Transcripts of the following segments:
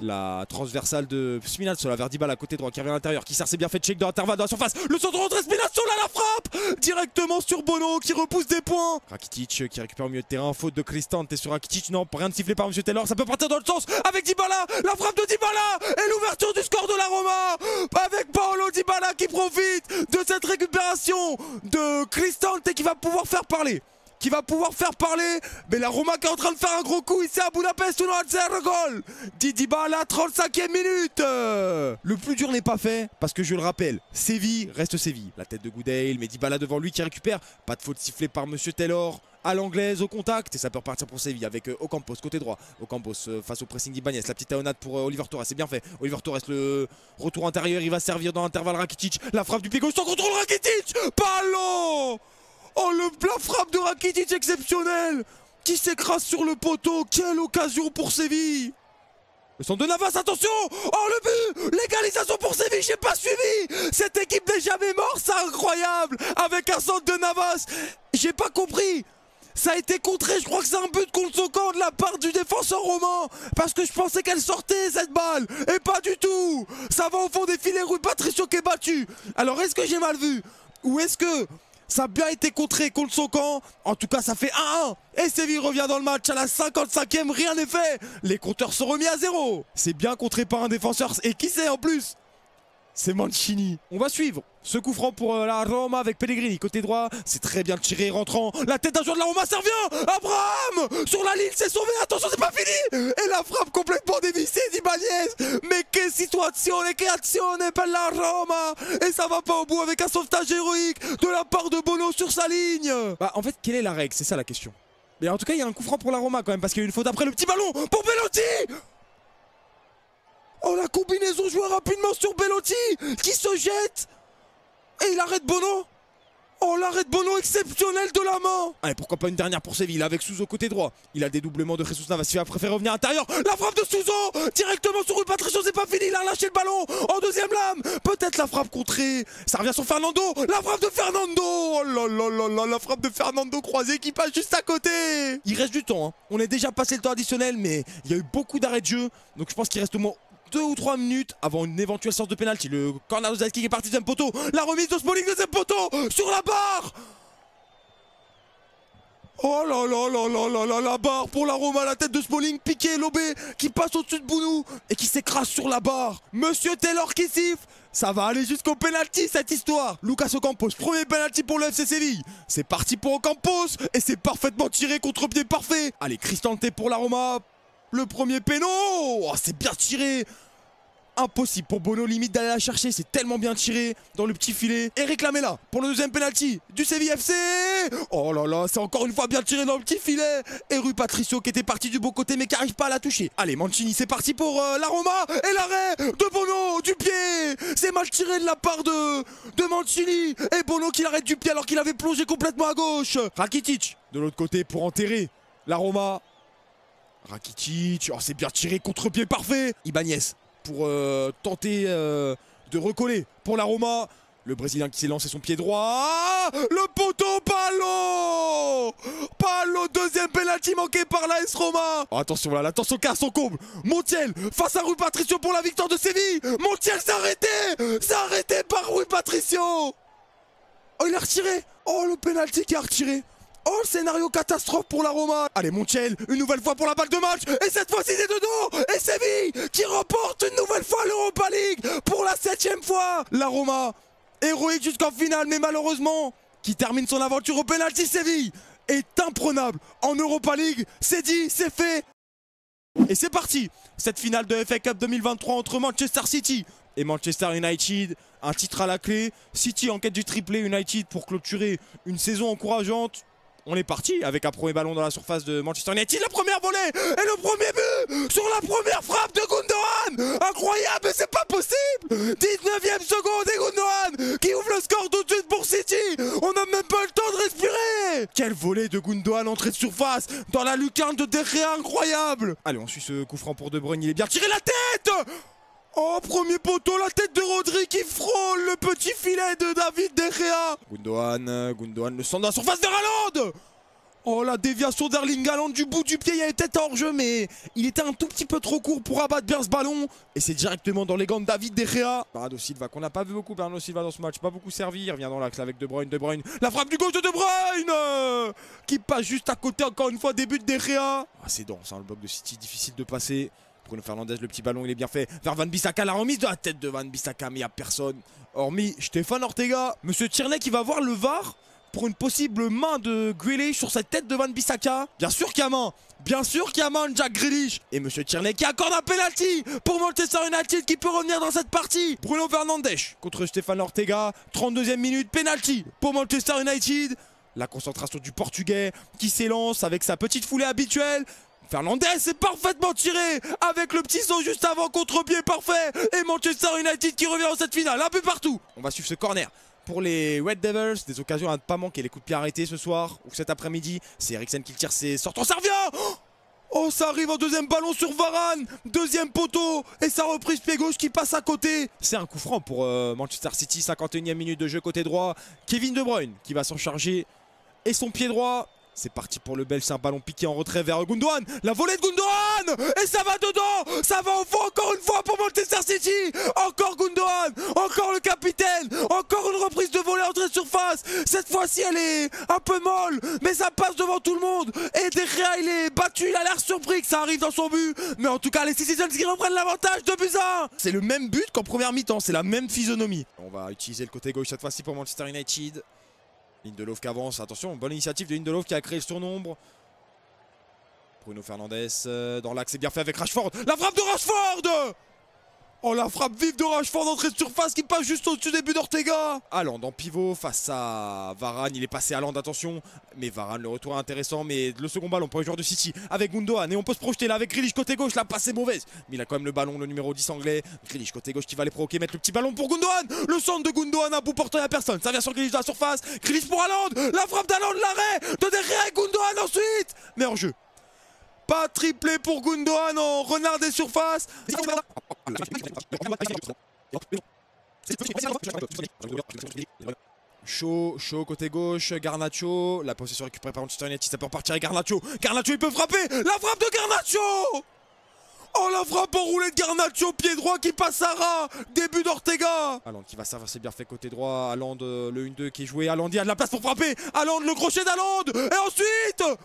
La transversale de Spinazzola vers Dybala côté droit qui revient à l'intérieur, qui sert, c'est bien fait, check dans l'intervalle dans la surface. Le centre rentré, Spinazzola la frappe directement sur Bono qui repousse des points. Rakitic qui récupère au milieu de terrain, faute de Cristante sur Rakitic, non, rien de sifflé par M. Taylor, ça peut partir dans le sens avec Dybala, la frappe de Dybala et l'ouverture du score de la Roma avec Paulo Dybala qui profite de cette récupération de Cristante qui va pouvoir faire parler. Mais la Roma qui est en train de faire un gros coup ici à Budapest, 1-0 goal Dybala, 35e minute. Le plus dur n'est pas fait, parce que je le rappelle, Séville reste Séville. La tête de Goodale, mais Dybala devant lui qui récupère. Pas de faute sifflée par Monsieur Taylor. À l'anglaise, au contact, et ça peut repartir pour Séville avec Ocampos, côté droit. Ocampos face au pressing d'Ibanez, la petite taonnade pour Oliver Torres, c'est bien fait. Oliver Torres, le retour intérieur, il va servir dans l'intervalle Rakitic. La frappe du pied gauche sans contrôle, Rakitic. Palo. Oh, la frappe de Rakitic exceptionnelle qui s'écrase sur le poteau. Quelle occasion pour Séville. Le centre de Navas, attention. Oh, le but. L'égalisation pour Séville, j'ai pas suivi. Cette équipe n'est jamais morte, c'est incroyable. Avec un centre de Navas, j'ai pas compris. Ça a été contré, je crois que c'est un but contre son camp de la part du défenseur romain. Parce que je pensais qu'elle sortait cette balle. Et pas du tout. Ça va au fond des filets, Rui Patricio qui est battu. Alors est-ce que j'ai mal vu? Ou est-ce que ça a bien été contré contre son camp? En tout cas ça fait 1-1. Et Séville revient dans le match à la 55e, rien n'est fait. Les compteurs sont remis à 0. C'est bien contré par un défenseur. Et qui c'est en plus? C'est Mancini. On va suivre ce coup franc pour la Roma avec Pellegrini. Côté droit, c'est très bien tiré, rentrant. La tête d'un joueur de la Roma, ça revient. Abraham sur la ligne, c'est sauvé. Attention, c'est pas fini. Et la frappe complètement dévissée d'Ibanez. Mais que situazione, che azione per la Roma. Et ça va pas au bout avec un sauvetage héroïque de la part de Bono sur sa ligne. Bah en fait, quelle est la règle? C'est ça la question. Mais en tout cas, il y a un coup franc pour la Roma quand même. Parce qu'il y a eu une faute après le petit ballon pour Belotti. Oh, la combinaison jouée rapidement sur Belotti qui se jette. Et il arrête Bono. Oh, l'arrêt de Bono exceptionnel de la main. Allez, pourquoi pas une dernière pour Séville avec Souzo côté droit. Il a le dédoublement de Jesus Navas, il va préférer revenir à l'intérieur. La frappe de Souzo directement sur Rui Patricio, c'est pas fini, il a lâché le ballon en deuxième lame. Peut-être la frappe contrée. Ça revient sur Fernando. La frappe de Fernando. Oh là là là là, la frappe de Fernando croisé qui passe juste à côté. Il reste du temps, hein. On est déjà passé le temps additionnel, mais il y a eu beaucoup d'arrêts de jeu. Donc je pense qu'il reste au moins 2 ou 3 minutes avant une éventuelle sorte de pénalty. Le corner de Zalewski qui est parti deuxième poteau. La remise de Smalling deuxième poteau sur la barre. Oh là là là là là là, la barre pour la Roma, la tête de Smalling, piqué, lobé, qui passe au-dessus de Bounou et qui s'écrase sur la barre. Monsieur Taylor qui siffle. Ça va aller jusqu'au pénalty cette histoire. Lucas Ocampos, premier pénalty pour le FC Séville. C'est parti pour Ocampos et c'est parfaitement tiré, contre-pied parfait. Allez, Cristante pour la Roma. Le premier péno, oh, c'est bien tiré. Impossible pour Bono limite d'aller la chercher, c'est tellement bien tiré dans le petit filet. Eric Lamela pour le deuxième penalty du Séville FC. Oh là là, c'est encore une fois bien tiré dans le petit filet. Et Rui Patricio qui était parti du beau côté mais qui n'arrive pas à la toucher. Allez, Mancini, c'est parti pour la Roma. Et l'arrêt de Bono du pied. C'est mal tiré de la part de Mancini. Et Bono qui l'arrête du pied alors qu'il avait plongé complètement à gauche. Rakitic de l'autre côté pour enterrer la Roma. Rakitic, oh, c'est bien tiré, contre-pied parfait. Ibanez pour tenter de recoller pour la Roma. Le Brésilien qui s'est lancé son pied droit. Le poteau, Palo. Palo, deuxième penalty manqué par l'AS Roma. Oh, attention là, attention car son comble. Montiel face à Rui Patricio pour la victoire de Séville. Montiel s'est arrêté. C'est arrêté par Rui Patricio. Oh, il a retiré. Oh, le penalty qui a retiré. Oh, le scénario catastrophe pour la Roma. Allez, Montiel, une nouvelle fois pour la balle de match. Et cette fois-ci, c'est dedans. Et Séville qui remporte une nouvelle fois l'Europa League pour la 7e fois. La Roma, héroïque jusqu'en finale, mais malheureusement, qui termine son aventure au penalty. Séville est imprenable en Europa League. C'est dit, c'est fait. Et c'est parti. Cette finale de FA Cup 2023 entre Manchester City et Manchester United. Un titre à la clé. City en quête du triplé, United pour clôturer une saison encourageante. On est parti avec un premier ballon dans la surface de Manchester United. La première volée et le premier but sur la première frappe de Gundogan. Incroyable, mais c'est pas possible. 19e seconde et Gundogan qui ouvre le score tout de suite pour City. On n'a même pas le temps de respirer. Quel volée de Gundogan, entrée de surface dans la lucarne de De Gea, incroyable. Allez, on suit ce coup franc pour De Bruyne. Il est bien tiré, la tête. Oh, premier poteau, la tête de Rodri qui frôle le petit filet de David De Gea. Gundogan, le centre dans la surface vers Haaland. Oh, la déviation d'Erling Haaland du bout du pied, il y avait peut-être hors-jeu, mais il était un tout petit peu trop court pour abattre bien ce ballon. Et c'est directement dans les gants de David De Gea. Bernardo Silva, qu'on n'a pas vu beaucoup, Bernardo Silva dans ce match, pas beaucoup servi. Il revient dans l'axe avec De Bruyne. De Bruyne, la frappe du gauche de De Bruyne qui passe juste à côté, encore une fois, début de De Gea. Ah, c'est dense, hein, le bloc de City, difficile de passer. Bruno Fernandes, le petit ballon, il est bien fait. Vers Van Bissaka, la remise de la tête de Van Bissaka, mais il n'y a personne. Hormis Stéphane Ortega. Monsieur Tierney qui va voir le VAR pour une possible main de Grealish sur cette tête de Van Bissaka. Bien sûr qu'il y a main. Bien sûr qu'il y a main, Jack Grealish. Et Monsieur Tierney qui accorde un penalty pour Manchester United qui peut revenir dans cette partie. Bruno Fernandes contre Stéphane Ortega. 32e minute, penalty pour Manchester United. La concentration du Portugais qui s'élance avec sa petite foulée habituelle. Fernandes est parfaitement tiré avec le petit saut juste avant, contre-pied parfait. Et Manchester United qui revient dans cette finale, un peu partout. On va suivre ce corner pour les Red Devils. Des occasions à ne pas manquer, les coups de pied arrêtés ce soir ou cet après-midi. C'est Eriksen qui le tire, c'est sortant, ça revient. Oh, ça arrive en deuxième ballon sur Varane. Deuxième poteau et sa reprise pied gauche qui passe à côté. C'est un coup franc pour Manchester City, 51e minute de jeu côté droit. Kevin De Bruyne qui va s'en charger et son pied droit. C'est parti pour le Belge, c'est un ballon piqué en retrait vers Gundogan. La volée de Gundogan. Et ça va dedans. Ça va au fond encore une fois pour Manchester City. Encore Gundogan. Encore le capitaine. Encore une reprise de volée entrée de surface. Cette fois-ci elle est un peu molle, mais ça passe devant tout le monde. Et De Gea il est battu, il a l'air surpris que ça arrive dans son but. Mais en tout cas les Citizens qui reprennent l'avantage de but 1. C'est le même but qu'en première mi-temps, c'est la même physionomie. On va utiliser le côté gauche cette fois-ci pour Manchester United. Lindelof qui avance, attention, bonne initiative de Lindelof qui a créé le surnombre. Bruno Fernandes dans l'axe, c'est bien fait avec Rashford. La frappe de Rashford. Oh, la frappe vive de Rashford d'entrée de surface qui passe juste au-dessus des buts d'Ortega. Haaland en pivot face à Varane, il est passé à Haaland, attention. Mais Varane, le retour est intéressant, mais le second ballon pour les joueurs de City avec Gundogan. Et on peut se projeter là avec Grealish côté gauche, la passe est mauvaise. Mais il a quand même le ballon, le numéro 10 anglais. Grealish côté gauche qui va les provoquer, mettre le petit ballon pour Gundogan. Le centre de Gundogan à bout portant, il n'y a personne. Ça vient sur Grealish dans la surface. Grealish pour Haaland. La frappe d'Haaland, l'arrêt de De Gea et Gundogan ensuite. Mais hors jeu. Pas triplé pour Gundogan en renard des surfaces. Chaud côté gauche, Garnacho. La possession récupérée par Manchester United, ça peut repartir avec Garnacho. Garnacho il peut frapper. La frappe de Garnacho. Oh, la frappe enroulée de Garnacho, pied droit qui passe à ras. Début d'Ortega. Haaland qui va servir, c'est bien fait côté droit. Haaland, le 1-2 qui est joué. Haaland, il y a de la place pour frapper. Haaland, le crochet d'Haaland. Et ensuite...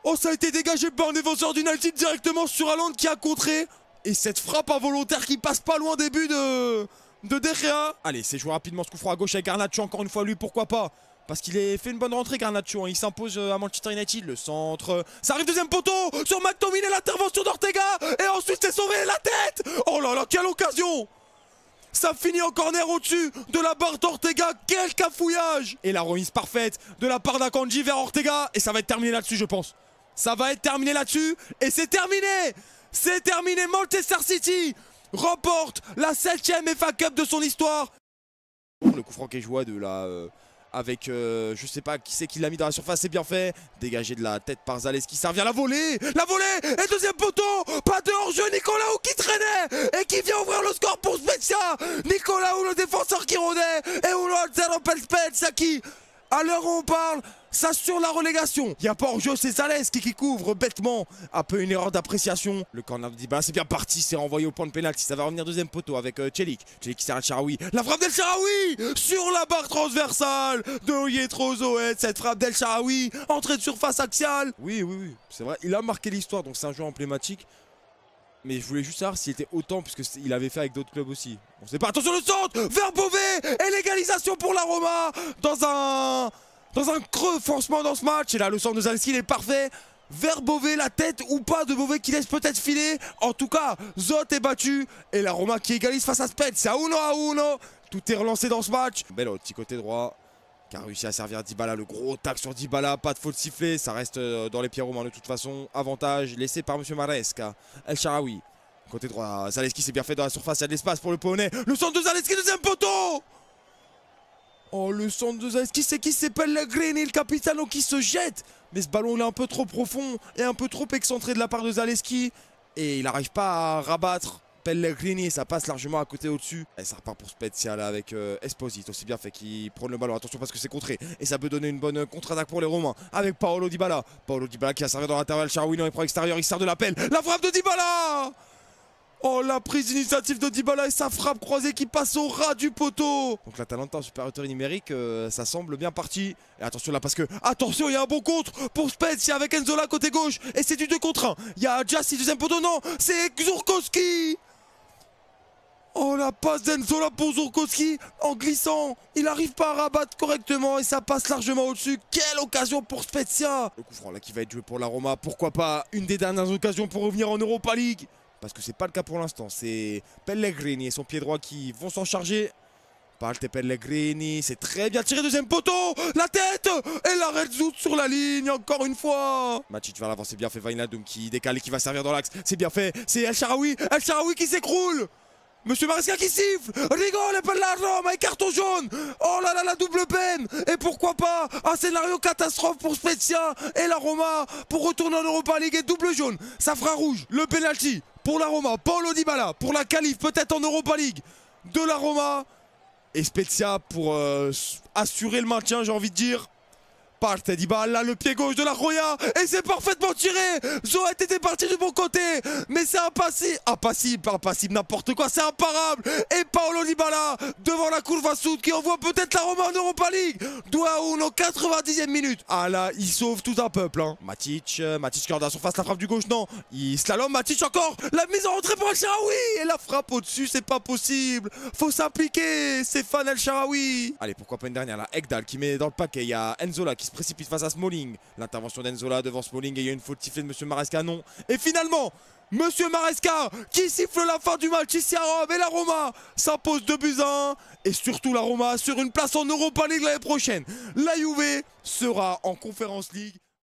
Oh, ça a été dégagé par un défenseur d'United directement sur Haaland qui a contré. Et cette frappe involontaire qui passe pas loin des buts de De Gea. Allez, c'est joué rapidement ce coup franc à gauche avec Garnacho. Encore une fois, lui, pourquoi pas? Parce qu'il a fait une bonne rentrée, Garnacho. Hein. Il s'impose à Manchester United. Le centre. Ça arrive, deuxième poteau sur McTominay, l'intervention d'Ortega. Et ensuite, c'est sauvé la tête. Oh là là, quelle occasion! Ça finit en corner au-dessus de la barre d'Ortega. Quel cafouillage! Et la remise parfaite de la part d'Akanji vers Ortega. Et ça va être terminé là-dessus, je pense. Ça va être terminé là-dessus. Et c'est terminé! C'est terminé. Manchester City remporte la 7ème FA Cup de son histoire. Le coup franc qui est joué de la... avec je sais pas qui c'est qui l'a mis dans la surface, c'est bien fait. Dégagé de la tête par Zaleski, ça revient la volée. La volée et deuxième poteau. Pas de hors-jeu, Nicolaou qui traînait et qui vient ouvrir le score pour Spezia. Nicolaou, le défenseur qui rôdait. Et Ulo Spezia qui, à l'heure où on parle, s'assure la relégation. Il n'y a pas hors-jeu, c'est Zaleski qui couvre bêtement. Un peu une erreur d'appréciation. Le corner de Dybala, c'est bien parti, c'est renvoyé au point de pénalty. Ça va revenir deuxième poteau avec Celik. Celik qui sert à Shaarawy. La frappe d'El Shaarawy sur la barre transversale de Yetro Zoet. Cette frappe d'El Shaarawy, entrée de surface axiale. Oui, c'est vrai. Il a marqué l'histoire, donc c'est un joueur emblématique. Mais je voulais juste savoir s'il était autant, puisqu'il avait fait avec d'autres clubs aussi. On sait pas. Attention le centre vers Beauvais. Et l'égalisation pour la Roma dans un creux forcément dans ce match. Et là le centre de Zaleski il est parfait. Vers Beauvais, la tête ou pas de Beauvais qui laisse peut-être filer. En tout cas, Zot est battu. Et la Roma qui égalise face à Spezia. C'est à 1-1. Tout est relancé dans ce match. Belle petit côté droit. Qui a réussi à servir Dybala. Le gros tac sur Dybala. Pas de faute sifflée. Ça reste dans les pieds romains de toute façon. Avantage laissé par M. Maresca. El Shaarawy. Côté droit. Zaleski c'est bien fait dans la surface. Il y a de l'espace pour le Polonais. Le centre de Zaleski, deuxième poteau. Oh, le centre de Zaleski, c'est qui s'appelle Pellegrini, le capitano qui se jette. Mais ce ballon il est un peu trop profond et un peu trop excentré de la part de Zaleski. Et il n'arrive pas à rabattre Pellegrini, ça passe largement à côté au-dessus. Et ça repart pour Spezia là avec Esposito. C'est bien fait qu'il prenne le ballon. Attention parce que c'est contré. Et ça peut donner une bonne contre-attaque pour les Romains. Avec Paolo Dybala. Paolo Dybala qui a servi dans l'intervalle. Shaarawy non, il prend extérieur, il sert de l'appel. La frappe de Dybala! Oh, la prise d'initiative de Dybala et sa frappe croisée qui passe au ras du poteau. Donc l'Atalanta en supériorité numérique, ça semble bien parti. Et attention là parce que, attention, il y a un bon contre pour Spezia avec Enzola côté gauche. Et c'est du 2 contre 1. Il y a Jassi deuxième poteau, non, c'est Żurkowski. Oh, la passe d'Enzola pour Żurkowski en glissant. Il n'arrive pas à rabattre correctement et ça passe largement au-dessus. Quelle occasion pour Spezia. Le coup franc là qui va être joué pour la Roma. Pourquoi pas une des dernières occasions pour revenir en Europa League. Parce que c'est pas le cas pour l'instant. C'est Pellegrini et son pied droit qui vont s'en charger. Palte Pellegrini, c'est très bien tiré, deuxième poteau. La tête et l'arrêt de Zout sur la ligne encore une fois. Matic vers l'avant, c'est bien fait. Wijnaldum qui décale et qui va servir dans l'axe. C'est bien fait, c'est El Shaarawy qui s'écroule. Monsieur Maresca qui siffle. Rigole per la Roma et carton jaune. Oh là là, la double peine. Et pourquoi pas un scénario catastrophe pour Spezia et la Roma pour retourner en Europa League et double jaune. Ça fera rouge. Le penalty pour la Roma. Paolo Dybala pour la qualif peut-être en Europa League de la Roma. Et Spezia pour assurer le maintien, j'ai envie de dire. Parte Dybala, le pied gauche de la Roya. Et c'est parfaitement tiré. Zoet était parti du bon côté. Mais c'est impassible, n'importe quoi. C'est imparable. Et Paolo Dybala devant la Curva Sud qui envoie peut-être la Roma en Europa League. 2-1 en 90e minute. Ah là, il sauve tout un peuple. Hein. Matic qui est en surface, la frappe du gauche, non. Il slalom, Matic encore. La mise en rentrée pour El Shaarawy. Et la frappe au-dessus, c'est pas possible. Faut s'appliquer. C'est fan El Shaarawy. Allez, pourquoi pas une dernière là. Ekdal qui met dans le paquet. Il y a Enzola qui se précipite face à Smalling. L'intervention d'Enzola devant Smalling et il y a une faute sifflée de Monsieur Maresca, non. Et finalement, Monsieur Maresca qui siffle la fin du match ici à Rome et la Roma s'impose 2-1. Et surtout la Roma sur une place en Europa League l'année prochaine. La Juve sera en Conference League.